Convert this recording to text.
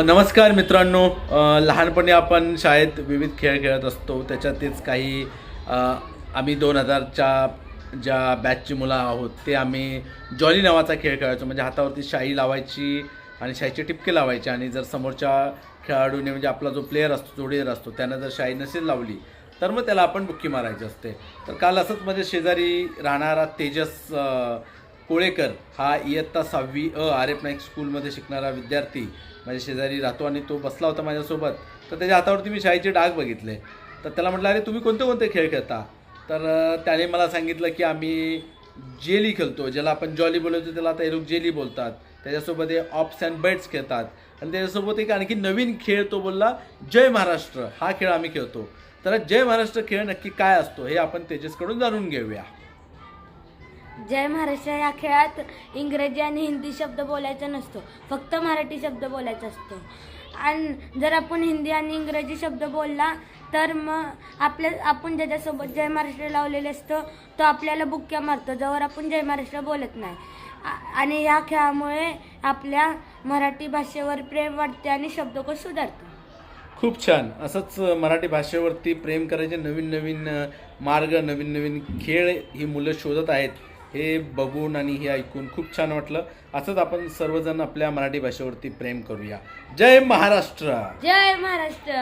नमस्कार मित्रांनो. लहानपणी आपण शाळेत विविध खेळ खेळत असतो. त्याच्यातच काही आम्ही 2000च्या ज्या बॅचची मुलं आहोत ते आम्ही जॉली नावाचा खेळ खेळायचो. म्हणजे हातावरती शाई लावायची आणि शाईचे टिपके लावायचे आणि जर समोरच्या खेळाडूने म्हणजे आपला जो प्लेयर असतो, जोडीदार असतो, त्यानं जर शाई नसेल लावली तर मग त्याला आपण बुक्की मारायची असते. तर काल असंच माझ्या शेजारी राहणारा तेजस कोळेकर हा इयत्ता 6वी आर एफ नाईक स्कूलमध्ये शिकणारा विद्यार्थी माझ्या शेजारी राहतो आणि तो बसला होता माझ्यासोबत. तर त्याच्या हातावरती मी शाईचे डाग बघितले. तर त्याला म्हटलं, अरे तुम्ही कोणते कोणते खेळ खेळता? तर त्याने मला सांगितलं की आम्ही जेली खेळतो, ज्याला आपण जॉली बोलवतो त्याला आता हे लोक जेली बोलतात. त्याच्यासोबत हे ऑप्स अँड बेट्स खेळतात आणि त्याच्यासोबत एक आणखी नवीन खेळ तो बोलला जय महाराष्ट्र, हा खेळ आम्ही खेळतो. तर जय महाराष्ट्र खेळ नक्की काय असतो हे आपण तेजसकडून जाणून घेऊया. जय महाराष्ट्र या खेळात इंग्रजी आणि हिंदी शब्द बोलायचा नसतो, फक्त मराठी शब्द बोलायचा असतो. आणि जर आपण हिंदी आणि इंग्रजी शब्द बोलला तर मग आपण ज्याच्यासोबत जय महाराष्ट्र लावलेले असतो तो आपल्याला बुक्क्या मारतो, जवळ आपण जय महाराष्ट्र बोलत नाही. आणि या खेळामुळे आपल्या मराठी भाषेवर प्रेम वाढते आणि शब्दकोश सुधारतो. खूप छान. असंच मराठी भाषेवरती प्रेम करायचे नवीन नवीन मार्ग, नवीन नवीन खेळ ही मुलं शोधत आहेत. हे बघून आणि हे ऐकून खूप छान वाटलं. असंच आपण सर्वजण आपल्या मराठी भाषेवरती प्रेम करूया. जय महाराष्ट्र. जय महाराष्ट्र.